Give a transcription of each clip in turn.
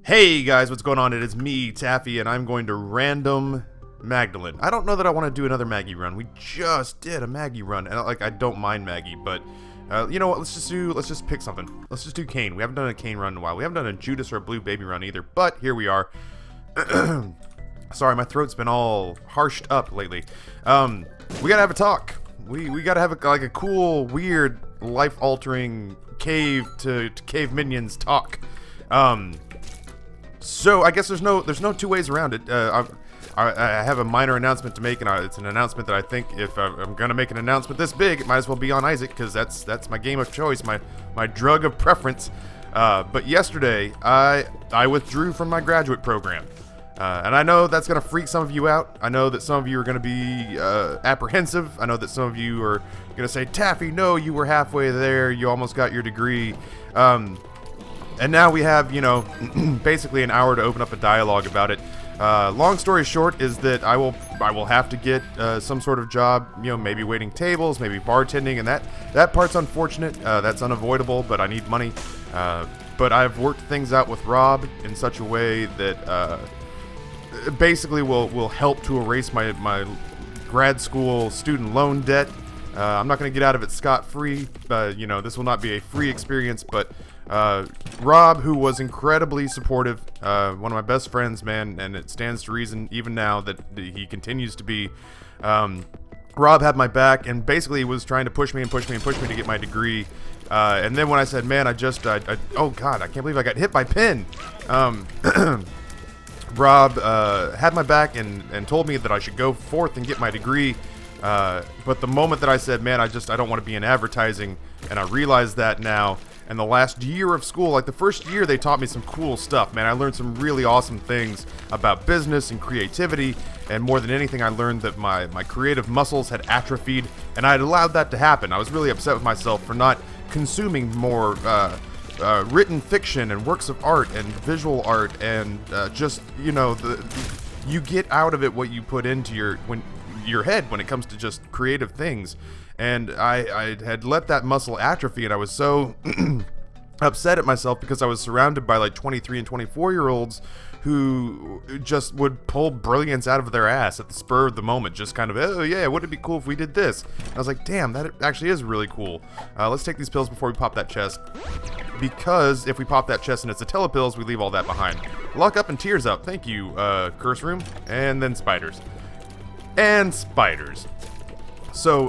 Hey guys, what's going on? It is me, Taffy, and I'm going to random Magdalene. I don't know that I want to do another Maggie run. We just did a Maggie run, and I don't mind Maggie, but you know what? Let's just pick something. Let's just do Cain. We haven't done a Cain run in a while. We haven't done a Judas or a Blue Baby run either, but here we are. Sorry, my throat's been all harshed up lately. We gotta have a talk. We gotta have a cool, weird, life-altering cave to cave minions talk. So I guess there's no two ways around it. I have a minor announcement to make, and it's an announcement that I think if I'm gonna make an announcement this big, it might as well be on Isaac, because that's my game of choice, my drug of preference. But yesterday I withdrew from my graduate program, and I know that's gonna freak some of you out. I know that some of you are gonna be apprehensive. I know that some of you are gonna say, "Taffy, no, you were halfway there. You almost got your degree." And now we have, you know, basically an hour to open up a dialogue about it. Long story short is that I will have to get some sort of job, you know, maybe waiting tables, maybe bartending, and that part's unfortunate. That's unavoidable, but I need money. But I've worked things out with Rob in such a way that basically will help to erase my grad school student loan debt. I'm not going to get out of it scot-free. You know, this will not be a free experience, but Rob, who was incredibly supportive, one of my best friends, man, and it stands to reason even now that he continues to be. Rob had my back and basically was trying to push me to get my degree. And then when I said, man, oh god, I can't believe I got hit by pen. Rob had my back and told me that I should go forth and get my degree. But the moment that I said, man, I don't want to be in advertising, and I realized that now. And the last year of school, like the first year, they taught me some cool stuff, man. I learned some really awesome things about business and creativity, and more than anything, I learned that my creative muscles had atrophied, and I had allowed that to happen. I was really upset with myself for not consuming more written fiction and works of art and visual art, and just, you know, you get out of it what you put into your head when it comes to just creative things. And I had let that muscle atrophy, and I was so upset at myself because I was surrounded by like 23 and 24-year-olds who just would pull brilliance out of their ass at the spur of the moment, just kind of, oh yeah, wouldn't it be cool if we did this? And I was like, damn, that actually is really cool. Let's take these pills before we pop that chest, because if we pop that chest and it's a telepills, we leave all that behind. Lock up and tears up. Thank you, curse room. And then spiders. And spiders. So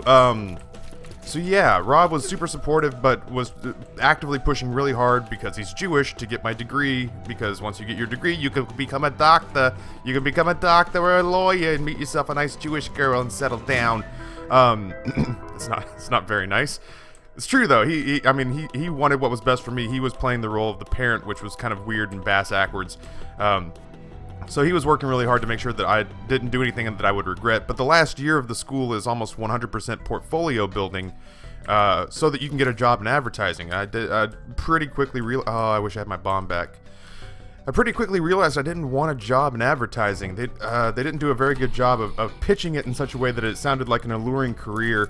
yeah, Rob was super supportive, but was actively pushing really hard because he's Jewish to get my degree, because once you get your degree, you can become a doctor. You can become a doctor or a lawyer and meet yourself a nice Jewish girl and settle down. It's not very nice. It's true though. I mean, he wanted what was best for me. He was playing the role of the parent, which was kind of weird and bass-ackwards. So he was working really hard to make sure that I didn't do anything that I would regret. But the last year of the school is almost 100% portfolio building, so that you can get a job in advertising. I pretty quickly realized, oh, I wish I had my bomb back. I pretty quickly realized I didn't want a job in advertising. They didn't do a very good job of pitching it in such a way that it sounded like an alluring career.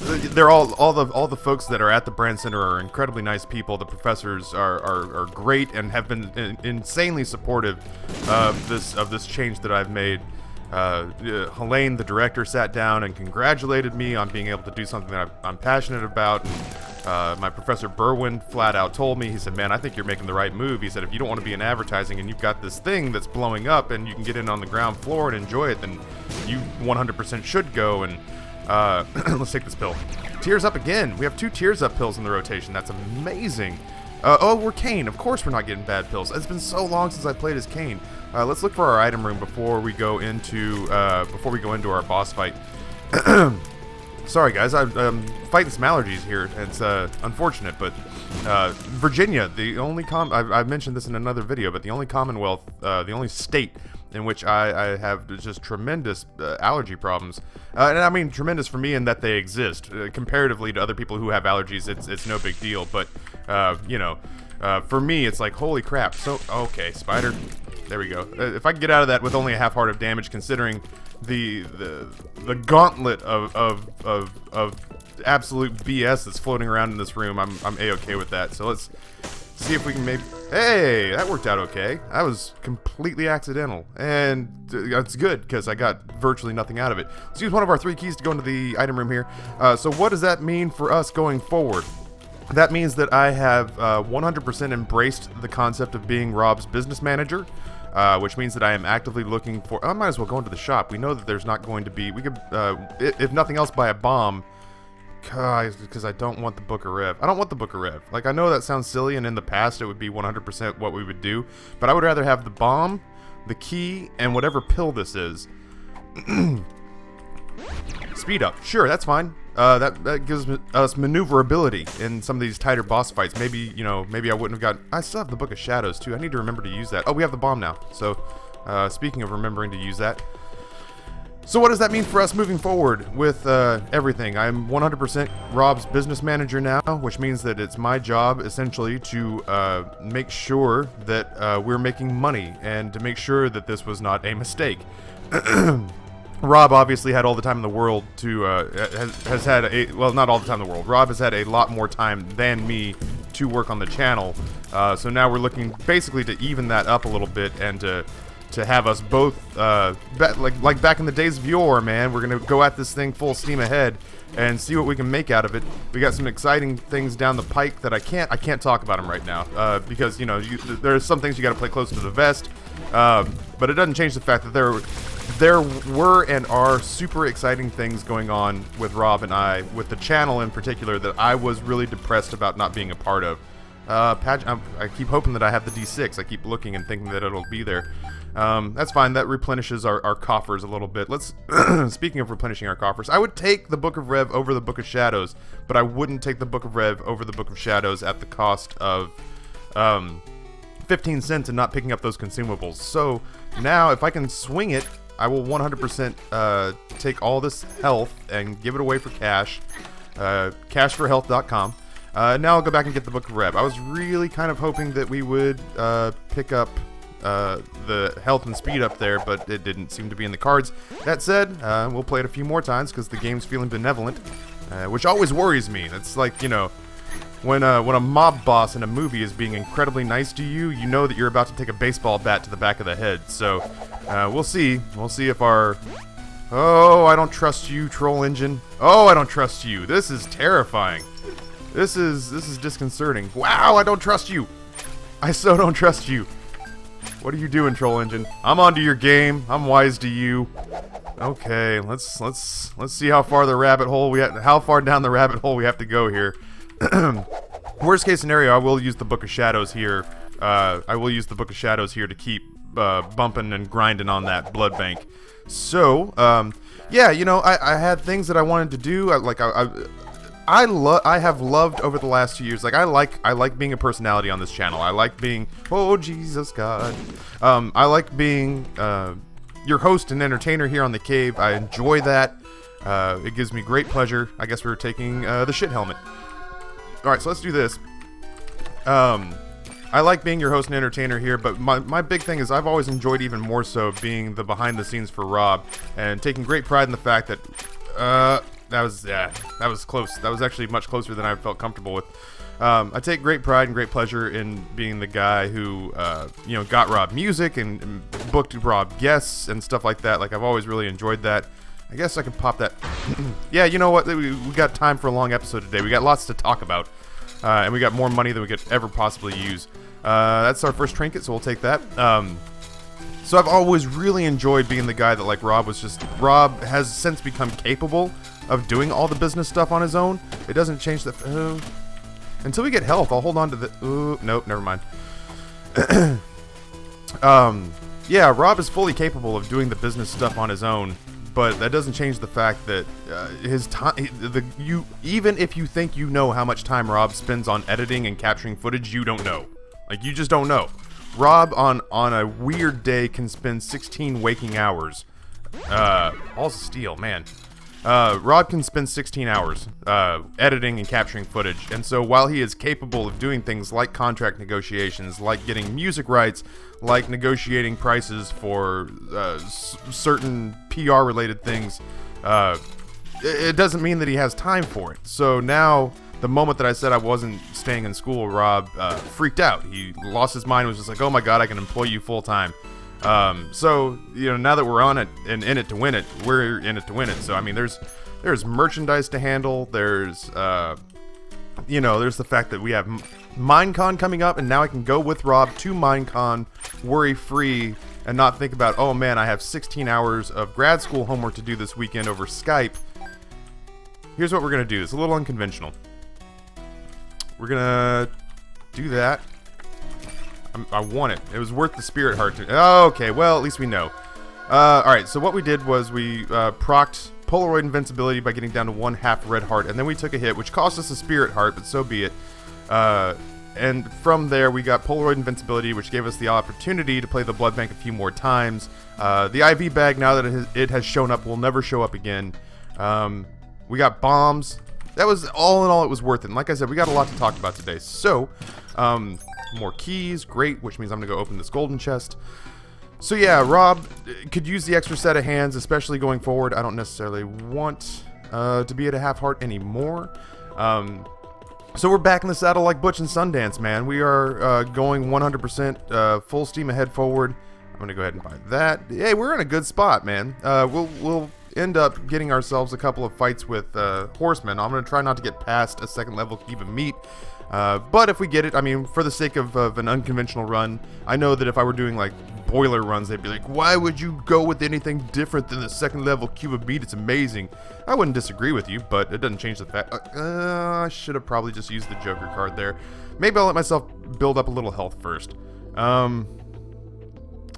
They're all the folks that are at the Brand Center are incredibly nice people. The professors are great and have been insanely supportive of this change that I've made. Helene, the director, sat down and congratulated me on being able to do something that I'm passionate about. And, my professor Berwin flat out told me, he said, man, I think you're making the right move. He said, if you don't want to be in advertising and you've got this thing that's blowing up and you can get in on the ground floor and enjoy it, then you 100% should go. And let's take this pill. Tears up again. We have 2 tears up pills in the rotation. That's amazing. Oh, we're Cain. Of course we're not getting bad pills. It's been so long since I played as Cain. Let's look for our item room before we go into our boss fight. Sorry guys, I'm fighting some allergies here. It's unfortunate, but Virginia, the only I've mentioned this in another video, but the only Commonwealth, the only state in which I have just tremendous allergy problems. And I mean tremendous for me in that they exist. Comparatively to other people who have allergies, it's no big deal. But, you know, for me, it's like, holy crap. So, okay, spider. There we go. If I can get out of that with only a half heart of damage, considering the gauntlet of absolute BS that's floating around in this room, I'm A-okay with that. So let's see if we can maybe... Hey, that worked out okay. That was completely accidental, and that's good because I got virtually nothing out of it. Let's use one of our 3 keys to go into the item room here. So what does that mean for us going forward? That means that I have 100% embraced the concept of being Rob's business manager, which means that I am actively looking for... I might as well go into the shop. We know that there's not going to be... We could, if nothing else, buy a bomb. Because I don't want the Book of Rev. I don't want the Book of Rev. Like, I know that sounds silly, and in the past it would be 100% what we would do, but I would rather have the bomb, the key, and whatever pill this is. Speed up. Sure, that's fine. That gives us maneuverability in some of these tighter boss fights. Maybe, you know, maybe I wouldn't have gotten... I still have the Book of Shadows, too. I need to remember to use that. Oh, we have the bomb now. So, speaking of remembering to use that... So what does that mean for us moving forward with everything? I'm 100% Rob's business manager now, which means that it's my job, essentially, to make sure that we're making money and to make sure that this was not a mistake. Rob obviously had all the time in the world to, has had a, well, not all the time in the world. Rob has had a lot more time than me to work on the channel. So now we're looking basically to even that up a little bit and to have us both, like back in the days of yore, man. We're gonna go at this thing full steam ahead and see what we can make out of it. We got some exciting things down the pike that I can't talk about them right now, because, you know, there are some things you got to play close to the vest. But it doesn't change the fact that there were and are super exciting things going on with Rob and I, with the channel in particular, that I was really depressed about not being a part of. I keep hoping that I have the D6. I keep looking and thinking that it'll be there. That's fine. That replenishes our coffers a little bit. Let's, speaking of replenishing our coffers, I would take the Book of Rev over the Book of Shadows, but I wouldn't take the Book of Rev over the Book of Shadows at the cost of 15 cents and not picking up those consumables. So now, if I can swing it, I will 100% take all this health and give it away for cash. Cashforhealth.com. Now I'll go back and get the Book of Rev. I was really kind of hoping that we would pick up the health and speed up there, but it didn't seem to be in the cards. That said, we'll play it a few more times because the game's feeling benevolent, which always worries me. It's like, you know, when a mob boss in a movie is being incredibly nice to you, you know that you're about to take a baseball bat to the back of the head. So we'll see. We'll see if our... Oh, I don't trust you, troll engine. Oh, I don't trust you. This is terrifying. This is disconcerting. Wow, I don't trust you. I so don't trust you. What are you doing, troll engine? I'm onto your game. I'm wise to you. Okay, let's see how far the rabbit hole how far down the rabbit hole we have to go here. Worst case scenario, I will use the Book of Shadows here. I will use the Book of Shadows here to keep bumping and grinding on that blood bank. So, yeah, you know, I had things that I wanted to do. I have loved over the last 2 years. Like, I like being a personality on this channel. I like being, oh Jesus God. I like being your host and entertainer here on the cave. I enjoy that. It gives me great pleasure. I guess we're taking the shit helmet. All right, so let's do this. I like being your host and entertainer here, but my big thing is I've always enjoyed even more so being the behind the scenes for Rob and taking great pride in the fact that that was close. That was actually much closer than I felt comfortable with. I take great pride and great pleasure in being the guy who, you know, got Rob music and booked Rob guests and stuff like that. Like, I've always really enjoyed that. I guess I could pop that. Yeah, you know what? We got time for a long episode today. We got lots to talk about. And we got more money than we could ever possibly use. That's our first trinket, so we'll take that. So I've always really enjoyed being the guy that, like, Rob has since become capable of doing all the business stuff on his own. It doesn't change the... until we get health, I'll hold on to the... nope, never mind. Yeah, Rob is fully capable of doing the business stuff on his own, but that doesn't change the fact that his time... even if you think you know how much time Rob spends on editing and capturing footage, you don't know. Like, you just don't know. Rob, on a weird day, can spend 16 waking hours. Balls of steel, man. Rob can spend 16 hours editing and capturing footage, and so while he is capable of doing things like contract negotiations, like getting music rights, like negotiating prices for certain PR-related things, it doesn't mean that he has time for it. So now the moment that I said I wasn't staying in school, Rob freaked out. He lost his mind, was just like, oh my god, I can employ you full-time. So, you know, now that we're on it and in it to win it, we're in it to win it. So, I mean, there's merchandise to handle, there's, you know, there's the fact that we have Minecon coming up, and now I can go with Rob to Minecon worry-free and not think about, oh man, I have 16 hours of grad school homework to do this weekend over Skype. Here's what we're going to do. It's a little unconventional. We're going to do that. I want it. It was worth the spirit heart. Okay, well, at least we know. Alright, so what we did was we procced Polaroid invincibility by getting down to 1/2 red heart, and then we took a hit, which cost us a spirit heart, but so be it. And from there, we got Polaroid invincibility, which gave us the opportunity to play the blood bank a few more times. The IV bag, now that it has shown up, will never show up again. We got bombs. That was, all in all, it was worth it. And like I said, we got a lot to talk about today. So, more keys, great, which means I'm going to go open this golden chest. So yeah, Rob could use the extra set of hands, especially going forward. I don't necessarily want to be at a half heart anymore. So we're back in the saddle like Butch and Sundance, man. We are going 100% full steam ahead forward. I'm going to go ahead and buy that. Hey, we're in a good spot, man. We'll end up getting ourselves a couple of fights with horsemen. I'm going to try not to get past a 2nd level cube of meat. But if we get it, I mean, for the sake of an unconventional run, I know that if I were doing like boiler runs, they'd be like, why would you go with anything different than the 2nd level cube of meat? It's amazing. I wouldn't disagree with you, but it doesn't change the fact. I should have probably just used the Joker card there. Maybe I'll let myself build up a little health first.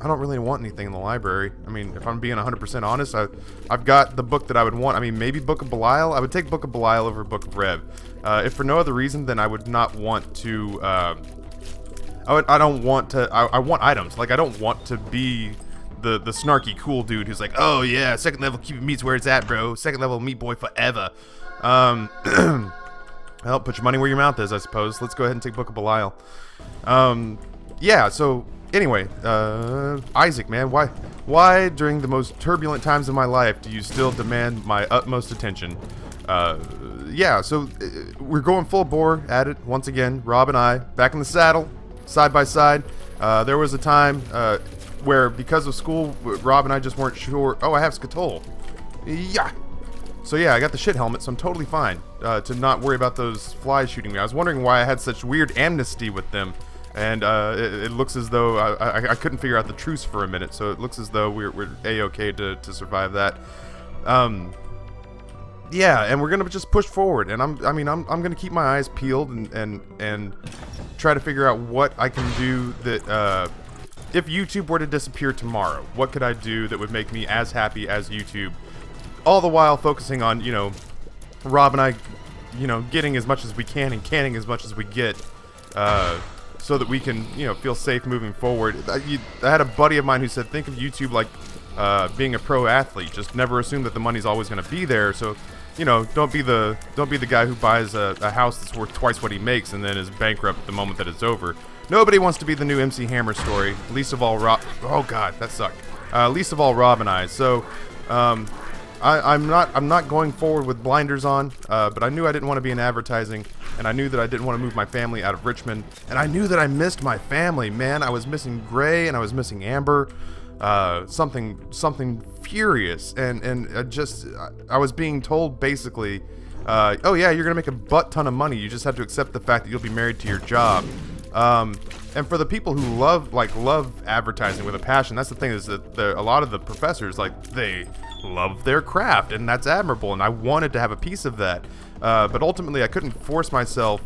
I don't really want anything in the library. I mean, if I'm being 100% honest, I've got the book that I would want. I mean, maybe Book of Belial. I would take Book of Belial over Book of Rev. If for no other reason, then I would not want to. I don't want to. I want items. Like, I don't want to be the snarky cool dude who's like, oh yeah, 2nd level cube of meat's where it's at, bro. 2nd level meat boy forever. Well, put your money where your mouth is, I suppose. Let's go ahead and take Book of Belial. Yeah. So. Anyway, Isaac, man, why during the most turbulent times of my life do you still demand my utmost attention? Yeah, so we're going full bore at it once again. Rob and I, back in the saddle, side by side. There was a time where, because of school, Rob and I just weren't sure. Oh, I have Skatol. Yeah. So yeah, I got the shit helmet, so I'm totally fine to not worry about those flies shooting me. I was wondering why I had such weird amnesty with them. And it looks as though I couldn't figure out the truce for a minute, so it looks as though we're a-okay to survive that. Yeah, and we're gonna just push forward, and I'm gonna keep my eyes peeled and try to figure out what I can do that if YouTube were to disappear tomorrow, what could I do that would make me as happy as YouTube? All the while focusing on, you know, Rob and I, you know, getting as much as we can and canning as much as we get. So that we can, you know, feel safe moving forward. I had a buddy of mine who said, think of YouTube like being a pro athlete. Just never assume that the money's always going to be there. So, you know, don't be the guy who buys a house that's worth twice what he makes and then is bankrupt the moment that it's over. Nobody wants to be the new MC Hammer story. Least of all Rob. Oh God, that sucked. Least of all Rob and I. So, I'm not going forward with blinders on. But I knew I didn't want to be in advertising. And I knew that I didn't want to move my family out of Richmond. And I knew that I missed my family, man. I was missing Gray and I was missing Amber. Something furious. And I was being told basically, oh yeah, you're going to make a butt ton of money. You just have to accept the fact that you'll be married to your job. And for the people who love advertising with a passion, that's the thing, is that a lot of the professors, like, they love their craft, and that's admirable, and I wanted to have a piece of that. But ultimately, I couldn't force myself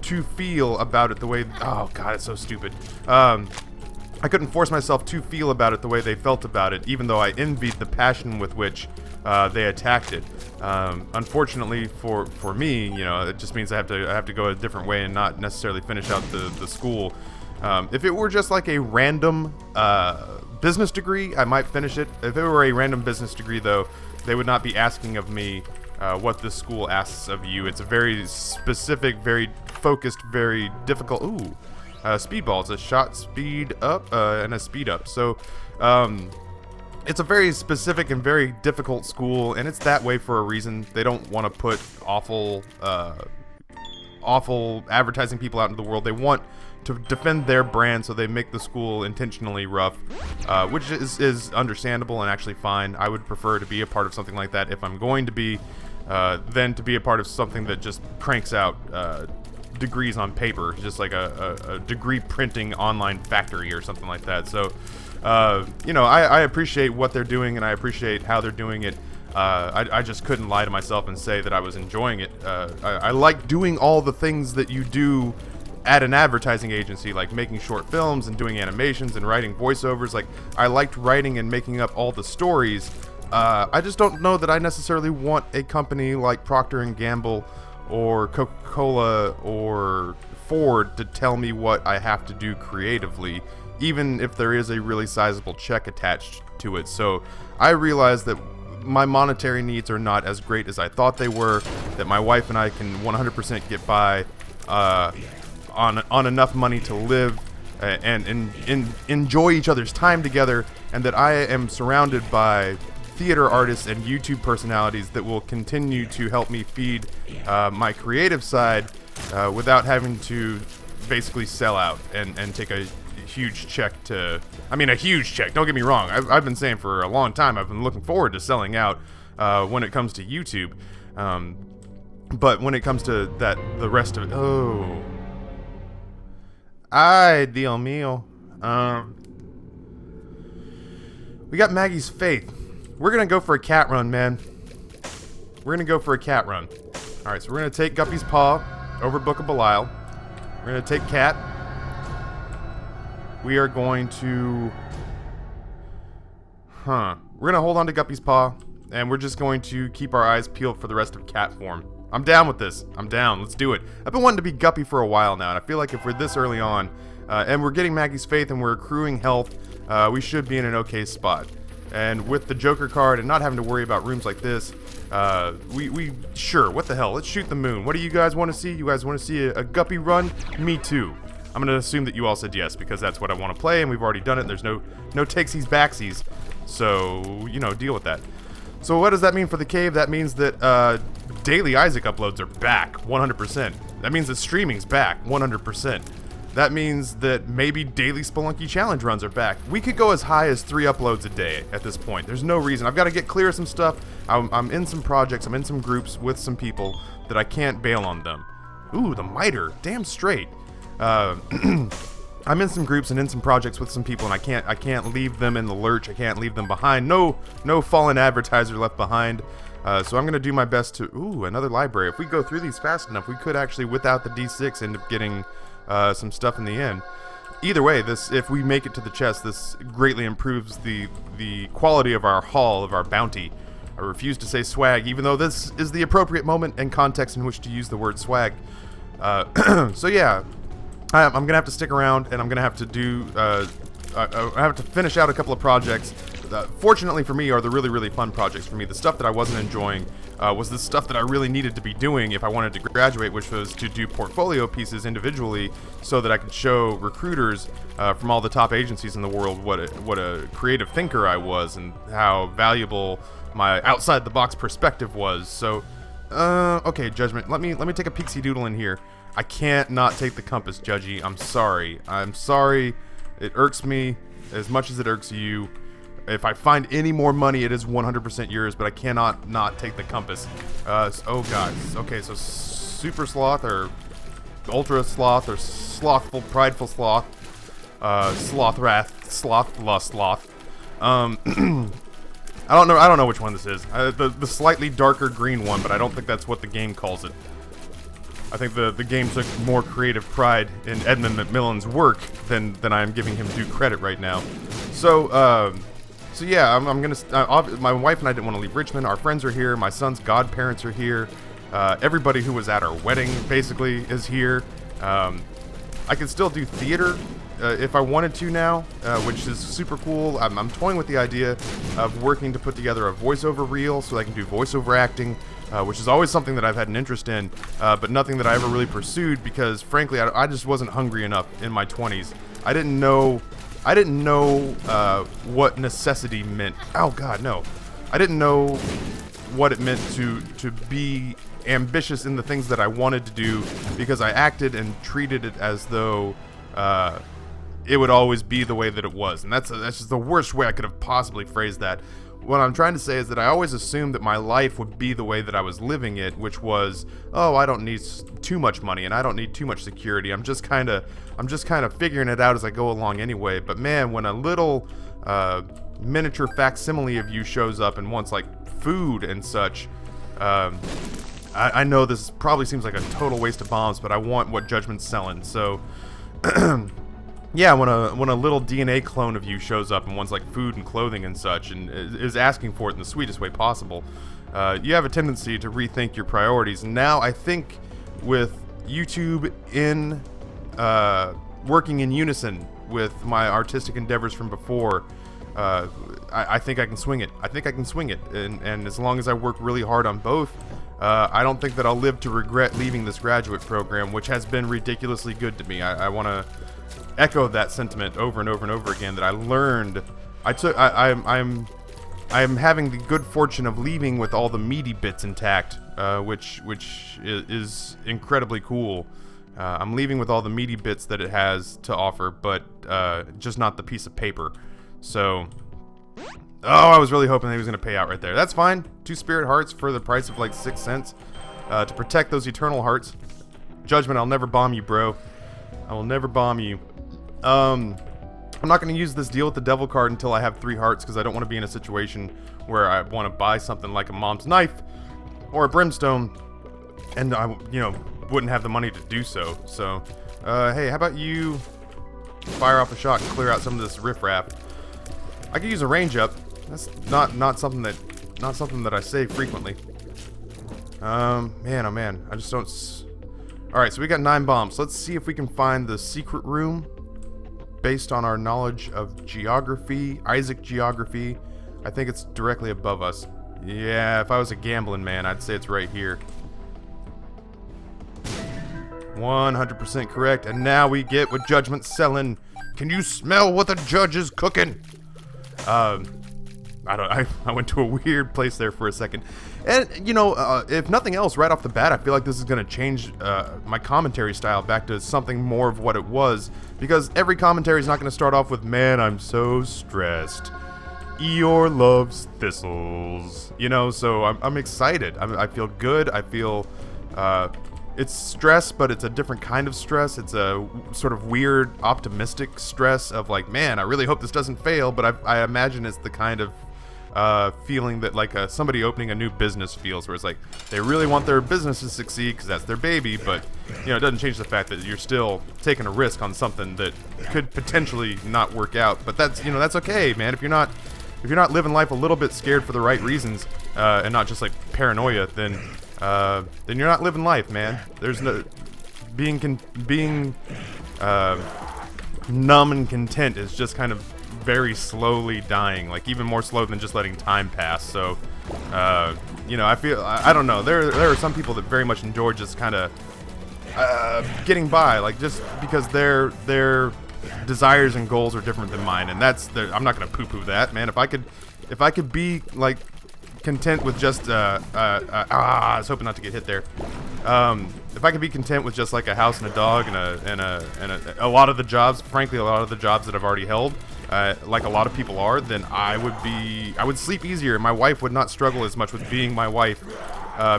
to feel about it the way... Oh, God, it's so stupid. I couldn't force myself to feel about it the way they felt about it, even though I envied the passion with which they attacked it. Unfortunately for me, you know, it just means I have to go a different way and not necessarily finish out the school. If it were just like a random business degree, I might finish it. If it were a random business degree, though, they would not be asking of me what this school asks of you. It's a very specific, very focused, very difficult... Ooh. Speedballs, a shot speed up and a speed up. So it's a very specific and very difficult school, and it's that way for a reason. They don't want to put awful awful advertising people out into the world. They want to defend their brand, so they make the school intentionally rough, which is understandable and actually fine. I would prefer to be a part of something like that if I'm going to be, than to be a part of something that just cranks out degrees on paper, just like a degree printing online factory or something like that. So, you know, I appreciate what they're doing, and I appreciate how they're doing it. I just couldn't lie to myself and say that I was enjoying it. I like doing all the things that you do at an advertising agency, like making short films and doing animations and writing voiceovers. Like, I liked writing and making up all the stories. I just don't know that I necessarily want a company like Procter & Gamble or Coca-Cola or Ford to tell me what I have to do creatively, even if there is a really sizable check attached to it. So I realized that my monetary needs are not as great as I thought they were, that my wife and I can 100% get by on enough money to live and enjoy each other's time together, and that I am surrounded by theater artists and YouTube personalities that will continue to help me feed my creative side without having to basically sell out and take a huge check to... I mean, a huge check, don't get me wrong. I've been saying for a long time, I've been looking forward to selling out when it comes to YouTube. But when it comes to the rest of it... Oh... Ay, Dios mío. We got Maggie's Faith. We're gonna go for a cat run, man. We're gonna go for a cat run. Alright, so we're gonna take Guppy's Paw over Book of Belial. We're gonna take Cat. We are going to... We're gonna hold on to Guppy's Paw, and we're just going to keep our eyes peeled for the rest of cat form. I'm down with this. I'm down. Let's do it. I've been wanting to be Guppy for a while now, and I feel like if we're this early on, and we're getting Maggie's Faith and we're accruing health, we should be in an okay spot. And with the Joker card and not having to worry about rooms like this, sure, what the hell? Let's shoot the moon. What do you guys want to see? You guys want to see a Guppy run? Me too. I'm going to assume that you all said yes, because that's what I want to play, and we've already done it. There's no takesies backsies, so, you know, deal with that. So what does that mean for the cave? That means that daily Isaac uploads are back, 100%. That means that streaming's back, 100%. That means that maybe daily Spelunky challenge runs are back. We could go as high as 3 uploads a day at this point. There's no reason. I've got to get clear of some stuff. I'm in some projects. I'm in some groups with some people that I can't bail on them. Ooh, the miter. Damn straight. I'm in some groups and in some projects with some people, and I can't leave them in the lurch. I can't leave them behind. No fallen advertiser left behind. So I'm gonna do my best to... Ooh, another library. If we go through these fast enough, we could actually, without the D6, end up getting some stuff in the end. Either way, if we make it to the chest, this greatly improves the quality of our haul, of our bounty. I refuse to say swag, even though this is the appropriate moment and context in which to use the word swag. So yeah, I'm gonna have to stick around, and I'm gonna have to do... I have to finish out a couple of projects. Fortunately for me, are the really fun projects for me. The stuff that I wasn't enjoying was the stuff that I really needed to be doing if I wanted to graduate, which was to do portfolio pieces individually so that I could show recruiters from all the top agencies in the world what a creative thinker I was and how valuable my outside-the-box perspective was. So, okay, Judgment, let me take a peeksy doodle in here. I can't not take the compass, Judgy. I'm sorry. I'm sorry. It irks me as much as it irks you. If I find any more money, it is 100% yours, but I cannot not take the compass. Oh god. Okay, so Super Sloth, or Ultra Sloth, or Slothful, Prideful Sloth, Sloth Wrath, Sloth. I don't know which one this is. The slightly darker green one, but I don't think that's what the game calls it. I think the game took more creative pride in Edmund McMillan's work than I am giving him due credit right now. So yeah, I'm gonna. My wife and I didn't want to leave Richmond. Our friends are here. My son's godparents are here. Everybody who was at our wedding basically is here. I can still do theater if I wanted to now, which is super cool. I'm toying with the idea of working to put together a voiceover reel so I can do voiceover acting. Which is always something that I've had an interest in, but nothing that I ever really pursued because, frankly, I just wasn't hungry enough in my 20s. I didn't know what necessity meant. Oh God, no! I didn't know what it meant to be ambitious in the things that I wanted to do because I acted and treated it as though it would always be the way that it was. And that's just the worst way I could have possibly phrased that. What I'm trying to say is that I always assumed that my life would be the way that I was living it, which was, oh, I don't need too much money and I don't need too much security. I'm just kind of figuring it out as I go along anyway. But man, when a little miniature facsimile of you shows up and wants like food and such, I know this probably seems like a total waste of bombs, but I want what Judgment's selling. So yeah, when a little DNA clone of you shows up and wants like food and clothing and such, and is asking for it in the sweetest way possible, you have a tendency to rethink your priorities. And now I think with YouTube working in unison with my artistic endeavors from before, I think I can swing it. I think I can swing it, and as long as I work really hard on both, I don't think that I'll live to regret leaving this graduate program, which has been ridiculously good to me. I want to echo that sentiment over and over and over again, that I learned. I'm having the good fortune of leaving with all the meaty bits intact, which is incredibly cool. I'm leaving with all the meaty bits that it has to offer, but just not the piece of paper. So, oh, I was really hoping that he was going to pay out right there. That's fine. 2 spirit hearts for the price of like 6 cents to protect those eternal hearts. Judgment, I'll never bomb you, bro. I will never bomb you. I'm not going to use this deal with the devil card until I have 3 hearts, because I don't want to be in a situation where I want to buy something like a mom's knife or a brimstone and I, wouldn't have the money to do so. So, hey, how about you fire off a shot and clear out some of this riffraff? I could use a range up. That's not something that I say frequently. Man, oh man, I just don't. All right, so we got 9 bombs. Let's see if we can find the secret room based on our knowledge of geography, Isaac geography. I think it's directly above us. Yeah, if I was a gambling man, I'd say it's right here. 100% correct. And now we get what Judgment's selling. Can you smell what the judge is cooking? I went to a weird place there for a second. And, if nothing else, right off the bat, I feel like this is going to change my commentary style back to something more of what it was. Because every commentary is not going to start off with, man, I'm so stressed. Eeyore loves thistles. So I'm excited. I feel good. I feel... it's stress, but it's a different kind of stress. It's a sort of weird, optimistic stress of like, man, I really hope this doesn't fail, but I imagine it's the kind of feeling that like somebody opening a new business feels, where it's like they really want their business to succeed because that's their baby, but it doesn't change the fact that you're still taking a risk on something that could potentially not work out. But that's that's okay, man. If you're not living life a little bit scared for the right reasons and not just like paranoia, then you're not living life, man. There's no being numb and content is just kind of very slowly dying, like even more slow than just letting time pass. So, I feel I don't know. There are some people that very much enjoy just kind of getting by, like just because their desires and goals are different than mine, and I'm not gonna poo-poo that, man. If I could be like content with just I was hoping not to get hit there. If I could be content with just like a house and a dog and a lot of the jobs, frankly, a lot of the jobs that I've already held, like a lot of people are, then I would sleep easier. My wife would not struggle as much with being my wife,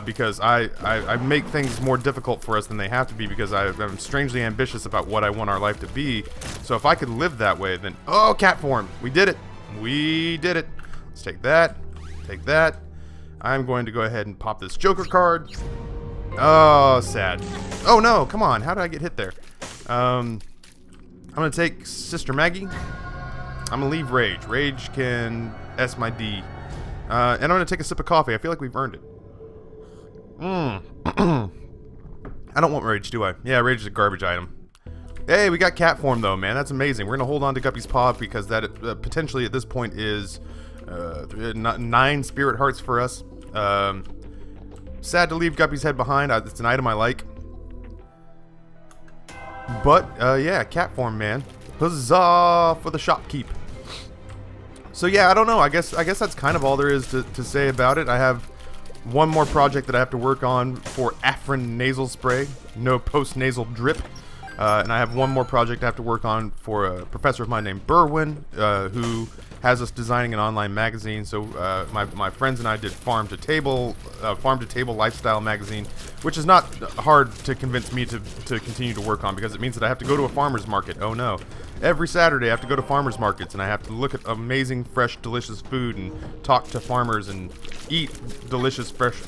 because I make things more difficult for us than they have to be, because I'm strangely ambitious about what I want our life to be. So if I could live that way, then cat form, we did it. Let's take that. Take that. I'm going to go ahead and pop this Joker card. Oh, sad. Oh no, come on. How did I get hit there? I'm going to take Sister Maggie. I'm going to leave Rage. Rage can S my D. And I'm going to take a sip of coffee. I feel like we've earned it. I don't want Rage, do I? Yeah, Rage is a garbage item. Hey, we got cat form though, man. That's amazing. We're going to hold on to Guppy's paw because that potentially at this point is 9 spirit hearts for us. Sad to leave Guppy's head behind. It's an item I like. But, yeah, cat form, man. Huzzah for the shopkeep. So, yeah, I don't know. I guess that's kind of all there is to say about it. I have one more project that I have to work on for Afrin nasal spray, no post-nasal drip. And I have one more project I have to work on for a professor of mine named Berwin, who has us designing an online magazine. So my friends and I did Farm to Table lifestyle magazine, which is not hard to convince me to continue to work on, because it means that I have to go to a farmer's market. Oh no. Every Saturday I have to go to farmers markets, and I have to look at amazing, fresh, delicious food and talk to farmers and eat delicious, fresh,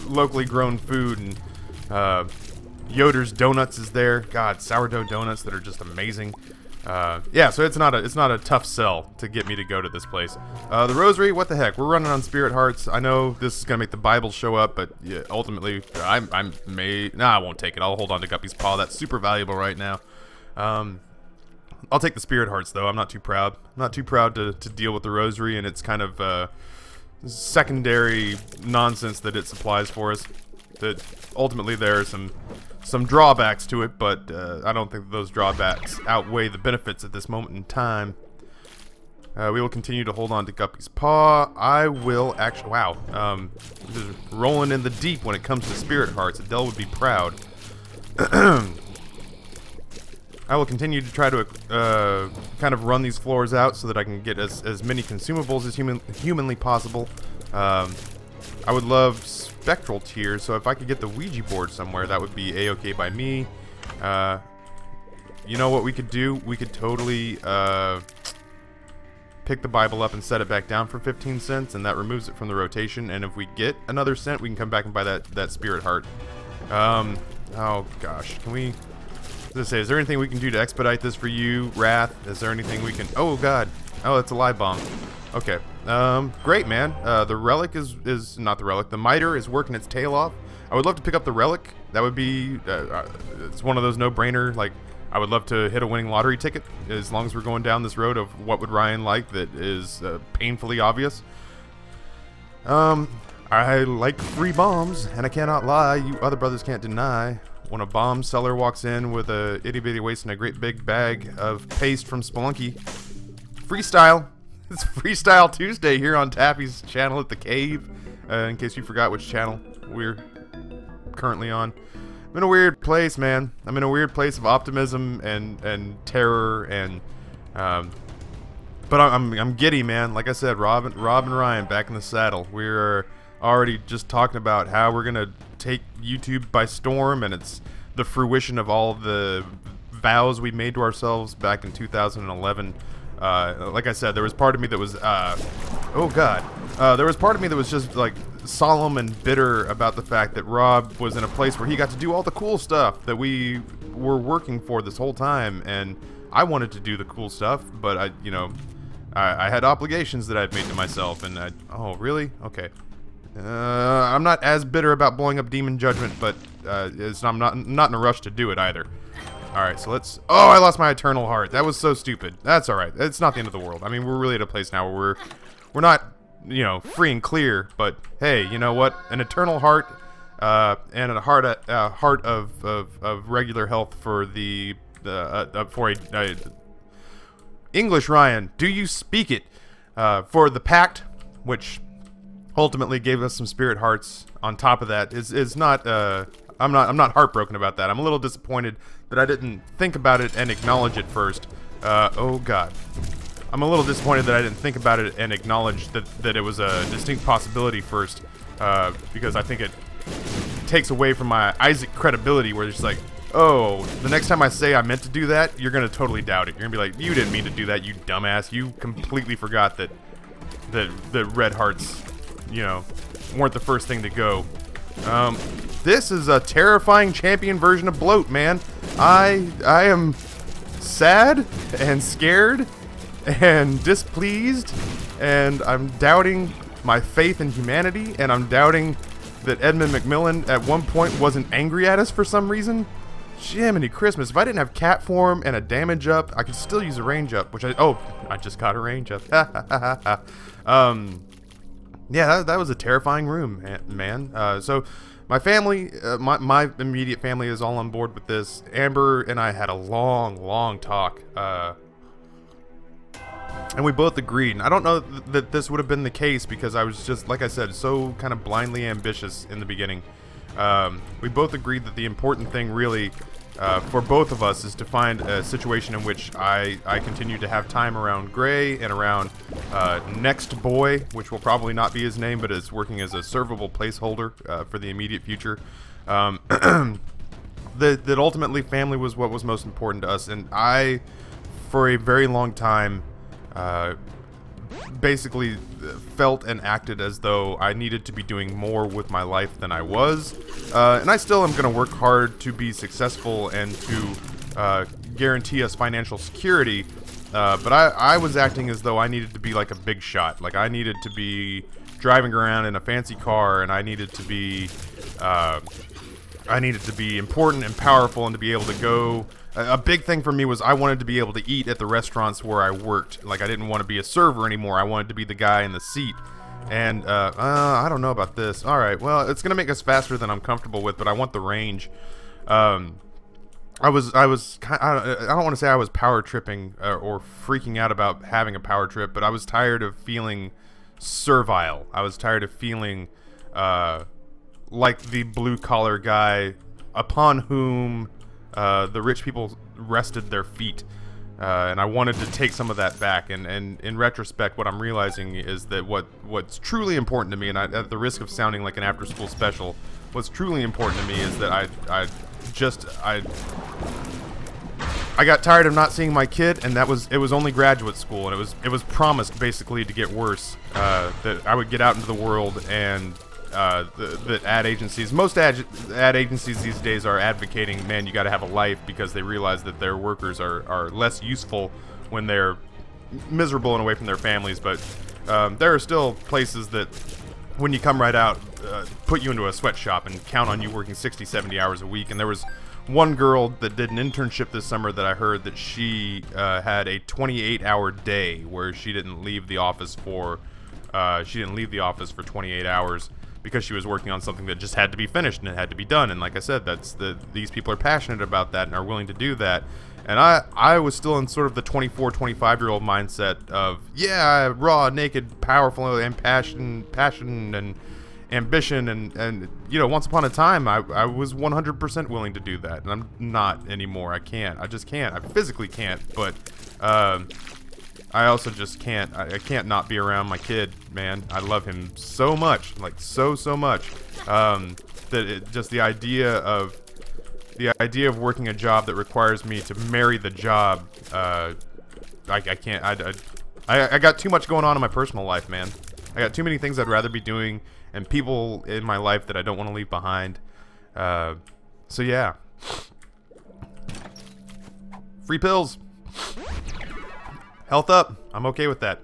locally grown food. And Yoder's Donuts is there. God, sourdough donuts that are just amazing. Yeah, so it's not a tough sell to get me to go to this place. The Rosary, what the heck? We're running on Spirit Hearts. I know this is gonna make the Bible show up, but yeah, ultimately, I won't take it. I'll hold on to Guppy's Paw. That's super valuable right now. I'll take the Spirit Hearts though. I'm not too proud. I'm not too proud to deal with the Rosary and its kind of secondary nonsense that it supplies for us. That ultimately there are some drawbacks to it, but I don't think those drawbacks outweigh the benefits at this moment in time. We will continue to hold on to Guppy's Paw. I will actually, wow, just rolling in the deep when it comes to Spirit Hearts. Adele would be proud. I will continue to try to kind of run these floors out so that I can get as many consumables as humanly possible. I would love spectral tiers, so if I could get the Ouija board somewhere, that would be a-okay by me. You know what we could do? We could totally pick the Bible up and set it back down for 15 cents, and that removes it from the rotation. And if we get another cent, we can come back and buy that Spirit Heart. Oh gosh, can we? Let's say, is there anything we can do to expedite this for you, Wrath? Is there anything we can? Oh god, oh that's a live bomb. Okay, great man. The relic is not the relic. The miter is working its tail off. I would love to pick up the relic. That would be it's one of those no-brainer. Like, I would love to hit a winning lottery ticket as long as we're going down this road of what would Ryan like that is painfully obvious. I like free bombs, and I cannot lie. You other brothers can't deny. When a bomb seller walks in with a itty-bitty waist and a great big bag of paste from Spelunky. Freestyle. It's Freestyle Tuesday here on Taffy's channel at the Cave. In case you forgot which channel we're currently on. I'm in a weird place, man. I'm in a weird place of optimism and terror and but I'm giddy, man. Like I said, Rob and Ryan back in the saddle. We're already just talking about how we're gonna take YouTube by storm, and it's the fruition of all the vows we made to ourselves back in 2011. Like I said, there was part of me that was oh god, there was part of me that was just like solemn and bitter about the fact that Rob was in a place where he got to do all the cool stuff that we were working for this whole time, and I wanted to do the cool stuff, but I had obligations that I'd made to myself, and oh really? Okay. I'm not as bitter about blowing up Demon Judgment, but I'm not in a rush to do it either. Alright, so let's... Oh, I lost my Eternal Heart. That was so stupid. That's alright. It's not the end of the world. I mean, we're really at a place now where we're not, free and clear, but hey, you know what? An Eternal Heart and a heart of regular health for the for a English, Ryan. Do you speak it? For the Pact, which ultimately gave us some Spirit Hearts on top of that, is not I'm not heartbroken about that. I'm a little disappointed that I didn't think about it and acknowledge it first. Oh god. I'm a little disappointed that I didn't think about it and acknowledge that it was a distinct possibility first, because I think it takes away from my Isaac credibility, where it's like, oh, the next time I say I meant to do that, you're gonna totally doubt it. You're gonna be like, you didn't mean to do that, you dumbass. You completely forgot that red hearts, weren't the first thing to go. This is a terrifying champion version of bloat, man. I am sad and scared and displeased, and I'm doubting my faith in humanity, and I'm doubting that Edmund McMillan at one point wasn't angry at us for some reason. Jiminy Christmas, if I didn't have cat form and a damage up, I could still use a range up, which I just got a range up. Yeah, that was a terrifying room, man. So my family, my immediate family is all on board with this. Amber and I had a long talk And we both agreed. And I don't know that this would have been the case because I was just, like I said, so kind of blindly ambitious in the beginning. We both agreed that the important thing really for both of us is to find a situation in which I continue to have time around Gray and around Next Boy, which will probably not be his name, but is working as a servable placeholder for the immediate future. That ultimately family was what was most important to us, and I, for a very long time, basically felt and acted as though I needed to be doing more with my life than I was, and I still am going to work hard to be successful and to guarantee us financial security, but I was acting as though I needed to be like a big shot. Like I needed to be driving around in a fancy car, and I needed to be important and powerful and to be able to go. A big thing for me was I wanted to be able to eat at the restaurants where I worked. Like, I didn't want to be a server anymore. I wanted to be the guy in the seat. And, I don't know about this. Alright, well, it's going to make us faster than I'm comfortable with, but I want the range. I don't want to say I was power tripping or freaking out about having a power trip, but I was tired of feeling servile. I was tired of feeling, like the blue-collar guy upon whom the rich people rested their feet, and I wanted to take some of that back. And in retrospect, what I'm realizing is that what's truly important to me, and at the risk of sounding like an after-school special, what's truly important to me is that I got tired of not seeing my kid, and it was only graduate school, and it was promised basically to get worse. That I would get out into the world and. The ad agencies, most ad agencies these days are advocating, man, you got to have a life because they realize that their workers are less useful when they're miserable and away from their families. But there are still places that, when you come right out, put you into a sweatshop and count on you working 60, 70 hours a week. And there was one girl that did an internship this summer that I heard that she had a 28-hour day where she didn't leave the office for 28 hours. Because she was working on something that just had to be finished and it had to be done. And like I said, these people are passionate about that and are willing to do that. And I was still in sort of the 24, 25-year-old mindset of, yeah, raw, naked, powerful, and passion and ambition. And you know, once upon a time, I was 100% willing to do that. And I'm not anymore. I can't. I just can't. I physically can't. But I also just can't. I can't not be around my kid, man. I love him so much, like so much. Just the idea of working a job that requires me to marry the job. I can't. I got too much going on in my personal life, man. I got too many things I'd rather be doing, and people in my life that I don't want to leave behind. So yeah. Free pills. Health up. I'm okay with that.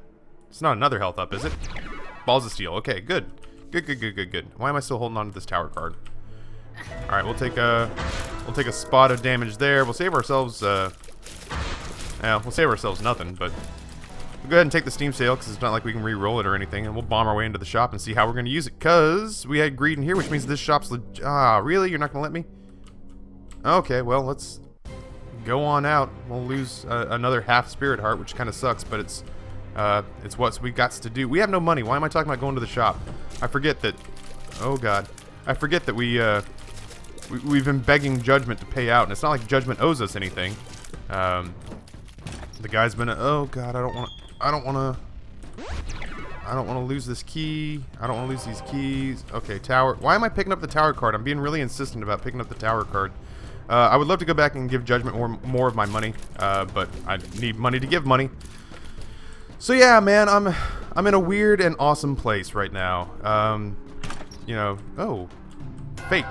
It's not another health up, is it? Balls of steel. Okay, good. Good. Why am I still holding on to this tower card? Alright, we'll take a spot of damage there. We'll save ourselves we'll save ourselves nothing, but we'll go ahead and take the steam sale because it's not like we can re-roll it or anything, and we'll bomb our way into the shop and see how we're gonna use it, cause we had greed in here, which means this shop's really? You're not gonna let me? Okay, well, let's go on out. We'll lose another half spirit heart, which kind of sucks, but it's what we got to do. We have no money. Why am I talking about going to the shop? I forget that. Oh God, I forget that we've been begging Judgment to pay out, and it's not like Judgment owes us anything. The guy's been. Oh God, I don't want to lose this key. I don't want to lose these keys. Okay, tower. Why am I picking up the tower card? I'm being really insistent about picking up the tower card. I would love to go back and give Judgment more of my money, but I need money to give money. So yeah, man, I'm in a weird and awesome place right now. You know, oh, fate.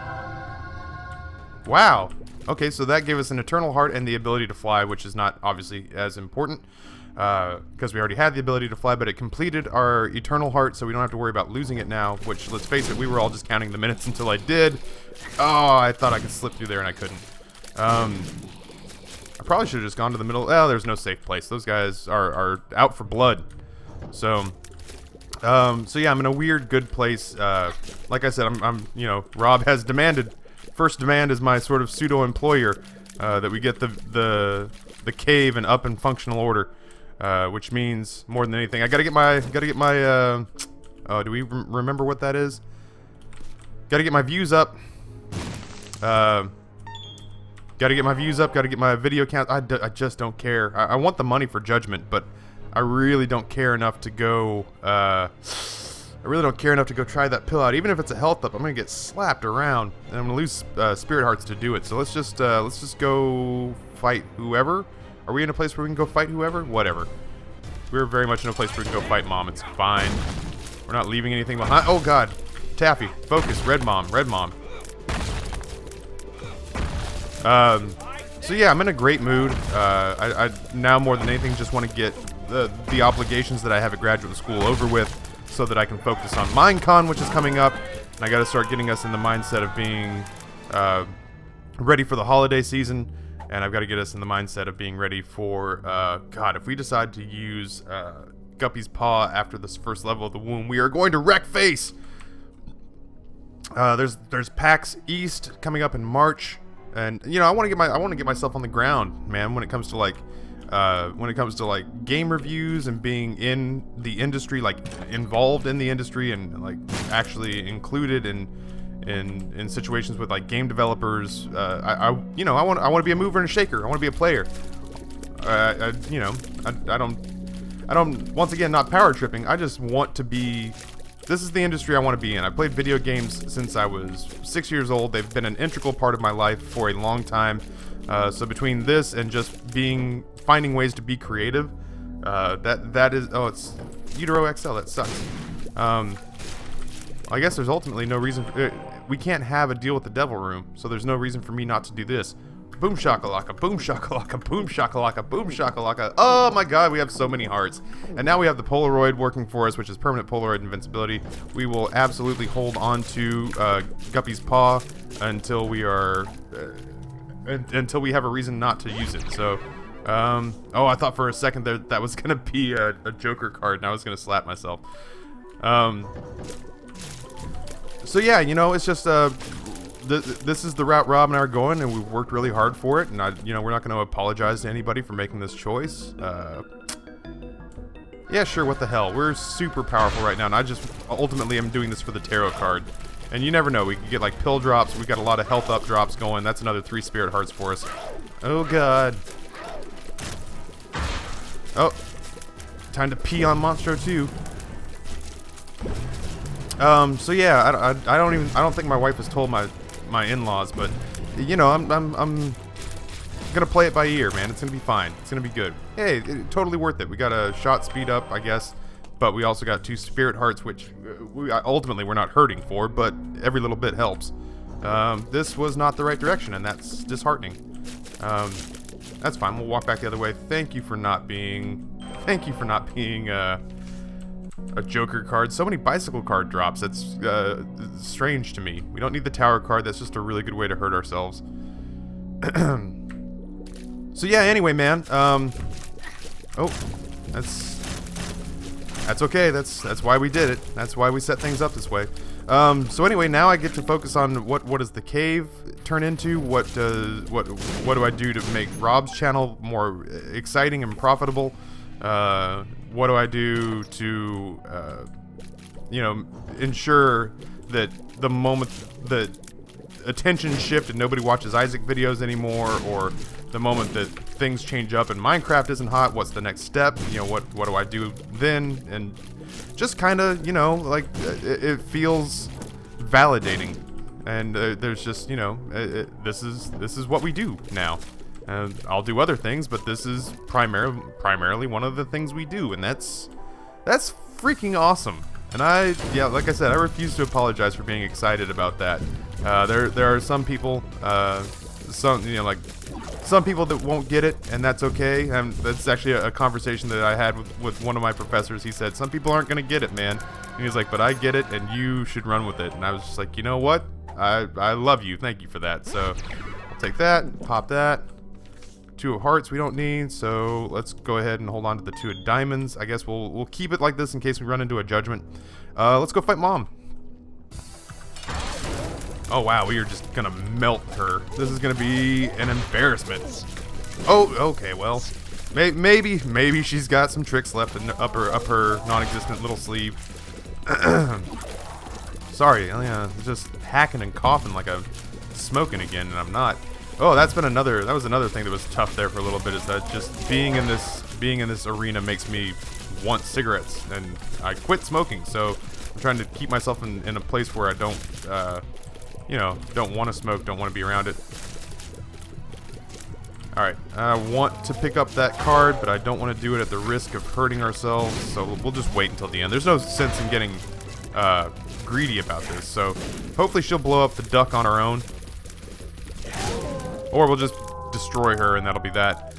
Wow. Okay, so that gave us an eternal heart and the ability to fly, which is not obviously as important because we already had the ability to fly, but it completed our eternal heart, so we don't have to worry about losing it now, which, let's face it, we were all just counting the minutes until I did. Oh, I thought I could slip through there and I couldn't. I probably should have just gone to the middle. Oh, there's no safe place. Those guys are out for blood. So yeah, I'm in a weird good place. Like I said, I'm you know, Rob has demanded. First demand is my sort of pseudo employer that we get the cave and up in functional order. which means more than anything, I gotta get my oh, do we remember what that is? Gotta get my views up. Gotta get my views up. Gotta get my video count. I just don't care. I want the money for Judgment, but I really don't care enough to go. I really don't care enough to go try that pill out. Even if it's a health up, I'm gonna get slapped around, and I'm gonna lose spirit hearts to do it. So let's just go fight whoever. Are we in a place where we can go fight whoever? Whatever. We're very much in a place where we can go fight Mom. It's fine. We're not leaving anything behind. Oh God, Taffy, focus. Red Mom. Red Mom. So yeah, I'm in a great mood. I now more than anything just want to get the obligations that I have at graduate school over with, so that I can focus on Minecon, which is coming up, and I got to start getting us in the mindset of being ready for the holiday season, and I've got to get us in the mindset of being ready for God. If we decide to use Guppy's Paw after this first level of the womb, we are going to wreck face. There's PAX East coming up in March. And you know, I want to get myself on the ground, man, when it comes to like game reviews and being in the industry, like involved in the industry and like actually included in situations with like game developers. I want to be a mover and a shaker. I want to be a player. I don't, once again, not power tripping. I just want to be. This is the industry I want to be in. I played video games since I was 6 years old. They've been an integral part of my life for a long time. So between this and just finding ways to be creative, that is, oh, it's Utero XL. That sucks. I guess there's ultimately no reason. We can't have a deal with the Devil Room, so there's no reason for me not to do this. Boom shakalaka, boom shakalaka, boom shakalaka, boom shakalaka. Oh my God, we have so many hearts. And now we have the Polaroid working for us, which is permanent Polaroid invincibility. We will absolutely hold on to Guppy's Paw until we are until we have a reason not to use it. So, oh, I thought for a second that was gonna be a Joker card, and I was gonna slap myself. So yeah, you know, it's just this is the route Rob and I are going, and we've worked really hard for it, and we're not going to apologize to anybody for making this choice. Yeah, sure, what the hell. We're super powerful right now, and I just ultimately am doing this for the tarot card. And you never know, we could get like pill drops. We got a lot of health up drops going. That's another 3 spirit hearts for us. Oh God. Oh, time to pee on Monstro too. So yeah, I don't think my wife has told my in-laws, but you know, I'm gonna play it by ear, man. It's gonna be fine. It's gonna be good. Hey, totally worth it. We got a shot speed up, I guess, but we also got 2 spirit hearts, which ultimately we're not hurting for, but every little bit helps. This was not the right direction, and that's disheartening. That's fine. We'll walk back the other way. Thank you for not being a Joker card. So many bicycle card drops. That's strange to me. We don't need the tower card. That's just a really good way to hurt ourselves. So yeah, anyway, man. Oh, that's okay. That's why we did it. That's why we set things up this way. So anyway, now I get to focus on what does the cave turn into? What do I do to make Rob's channel more exciting and profitable? What do I do to, ensure that the moment that attention shift and nobody watches Isaac videos anymore, or the moment that things change up and Minecraft isn't hot, what's the next step? You know, what do I do then? And just kind of, you know, like it feels validating, and there's just, you know, this is what we do now. I'll do other things, but this is primarily one of the things we do, and that's freaking awesome. And yeah, like I said, I refuse to apologize for being excited about that. There are some people, some people that won't get it, and that's okay. And that's actually a conversation that I had with one of my professors. He said, some people aren't gonna get it, man. And he's like, but I get it, and you should run with it. And I was just like, you know what? I love you. Thank you for that. So I'll take that, pop that. 2 of hearts we don't need, so let's go ahead and hold on to the 2 of diamonds. I guess we'll keep it like this in case we run into a judgment. Let's go fight Mom. Oh wow, we are just gonna melt her. This is gonna be an embarrassment. Oh, okay, well, Maybe she's got some tricks left in up her non-existent little sleeve. Sorry, yeah, just hacking and coughing like I'm smoking again, and I'm not. Oh, that was another thing that was tough there for a little bit, is that just being in this arena makes me want cigarettes, and I quit smoking, so I'm trying to keep myself in a place where I don't, you know, don't want to smoke, don't want to be around it. Alright, I want to pick up that card, but I don't want to do it at the risk of hurting ourselves, so we'll just wait until the end. There's no sense in getting greedy about this, so hopefully she'll blow up the duck on her own. Or we'll just destroy her, and that'll be that.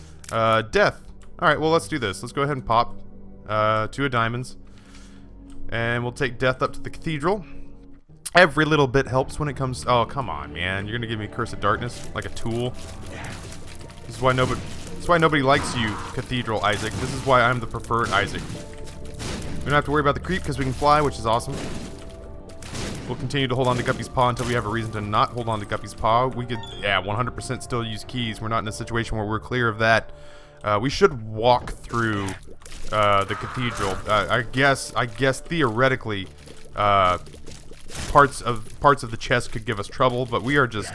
Death. Alright, well, let's do this. Let's go ahead and pop 2 of diamonds. And we'll take Death up to the cathedral. Every little bit helps when it comes... Oh, come on, man. You're gonna give me Curse of Darkness like a tool? This is why nobody likes you, Cathedral Isaac. This is why I'm the preferred Isaac. We don't have to worry about the creep because we can fly, which is awesome. We'll continue to hold on to Guppy's Paw until we have a reason to not hold on to Guppy's Paw. We could, yeah, 100% still use keys. We're not in a situation where we're clear of that. We should walk through the cathedral. I guess theoretically, parts of the chest could give us trouble, but we are just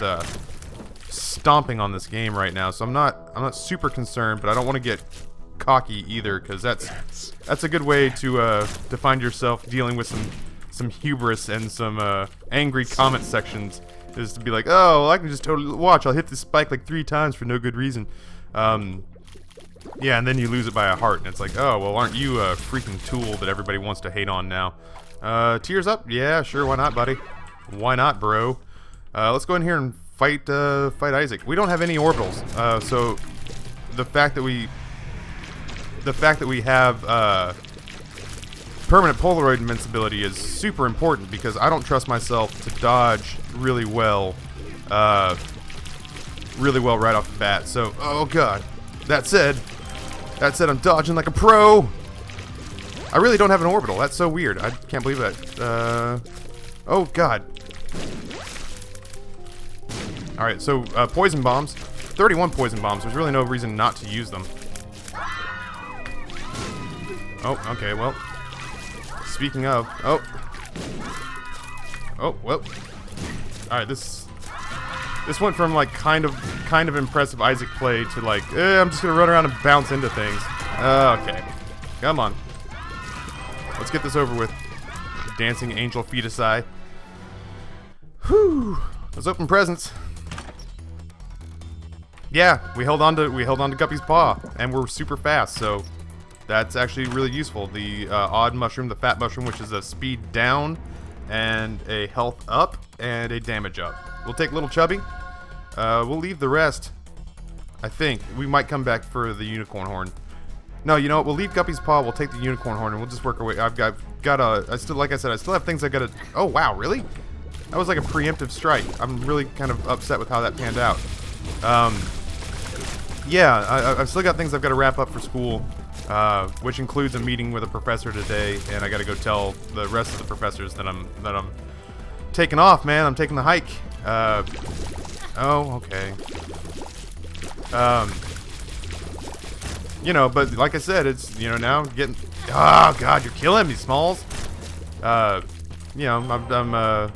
stomping on this game right now, so I'm not super concerned, but I don't want to get cocky either, because that's a good way to find yourself dealing with some hubris and some angry comment sections, is to be like, oh, well, I can just totally watch, I'll hit this spike like 3 times for no good reason. Yeah, and then you lose it by a heart, and it's like, oh, well, aren't you a freaking tool that everybody wants to hate on now? Tears up? Yeah, sure, why not, buddy? Why not, bro? Let's go in here and fight Isaac. We don't have any orbitals, so the fact that we have permanent Polaroid invincibility is super important, because I don't trust myself to dodge really well right off the bat. So, oh god. That said, I'm dodging like a pro. I really don't have an orbital. That's so weird. I can't believe that. Oh god. Alright, so poison bombs. 31 poison bombs. There's really no reason not to use them. Oh, okay, well. Speaking of... Oh. Oh, well. Alright, this went from, like, kind of impressive Isaac play to, like, I'm just gonna run around and bounce into things. Okay. Come on. Let's get this over with. Dancing angel fetusi. Whew. Let's open presents. Yeah, we held on to Guppy's Paw, and we're super fast, so that's actually really useful. The odd mushroom, the fat mushroom, which is a speed down, and a health up, and a damage up. We'll take Little Chubby. We'll leave the rest. I think we might come back for the unicorn horn. No, you know what? We'll leave Guppy's Paw. We'll take the unicorn horn, and we'll just work our way. I've got like I said, I still have things I gotta. Oh wow, really? That was like a preemptive strike. I'm really kind of upset with how that panned out. Yeah, I've still got things I've got to wrap up for school, which includes a meeting with a professor today, and I got to go tell the rest of the professors that I'm taking off, man. I'm taking the hike. Oh, okay. You know, but like I said, it's, you know, now getting... Oh, God, you're killing me, Smalls. You know, I'm gonna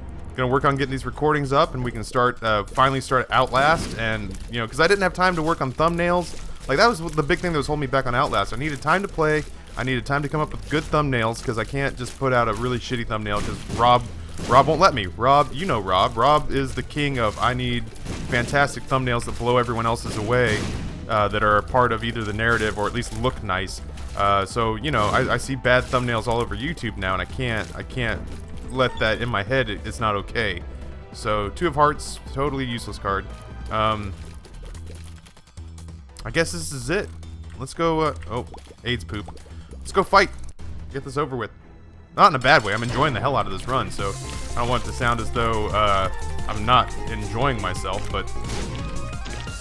work on getting these recordings up, and we can start, finally start Outlast, and, you know, because I didn't have time to work on thumbnails. Like, that was the big thing that was holding me back on Outlast. I needed time to play, I needed time to come up with good thumbnails, because I can't just put out a really shitty thumbnail, because Rob won't let me. Rob, you know Rob. Rob is the king of, I need fantastic thumbnails that blow everyone else's away, that are a part of either the narrative or at least look nice. So, you know, I see bad thumbnails all over YouTube now, and I can't let that in my head. It's not okay. So, 2 of Hearts, totally useless card. I guess this is it. Let's go, oh, AIDS poop. Let's go fight. Get this over with. Not in a bad way. I'm enjoying the hell out of this run, so I don't want it to sound as though I'm not enjoying myself, but,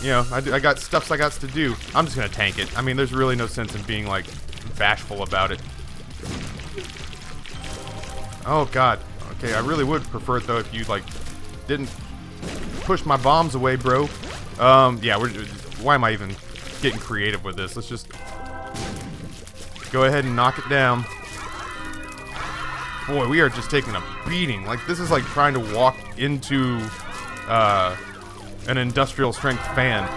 you know, I got stuff I got to do. I'm just gonna tank it. I mean, there's really no sense in being, like, bashful about it. Oh, God. Okay, I really would prefer it, though, if you, like, didn't push my bombs away, bro. Yeah, why am I even... getting creative with this. Let's just go ahead and knock it down. Boy, we are just taking a beating. Like, this is like trying to walk into an industrial strength fan.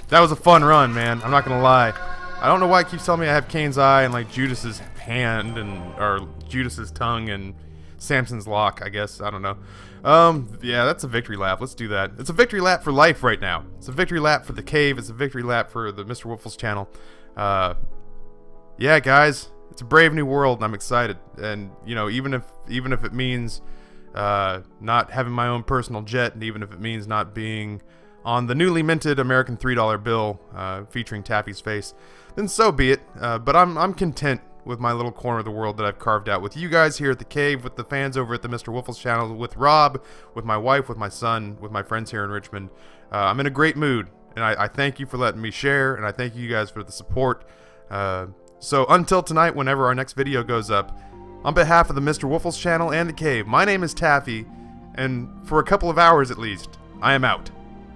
That was a fun run, man. I'm not gonna lie. I don't know why it keeps telling me I have Cain's eye and like Judas's hand or Judas's tongue and Samson's lock, I guess. I don't know. Yeah, that's a victory lap. Let's do that. It's a victory lap for life right now. It's a victory lap for the cave. It's a victory lap for the Mr. Wiffles channel. Yeah, guys, it's a brave new world, and I'm excited. And you know, even if it means not having my own personal jet, and even if it means not being on the newly minted American $3 bill featuring Taffy's face, then so be it. But I'm content with my little corner of the world that I've carved out with you guys here at the cave, with the fans over at the Mr. Wiffles channel, with Rob, with my wife, with my son, with my friends here in Richmond. I'm in a great mood, and I thank you for letting me share, and I thank you guys for the support. So until tonight, whenever our next video goes up, on behalf of the Mr. Wiffles channel and the cave, my name is Taffy, and for a couple of hours at least, I am out.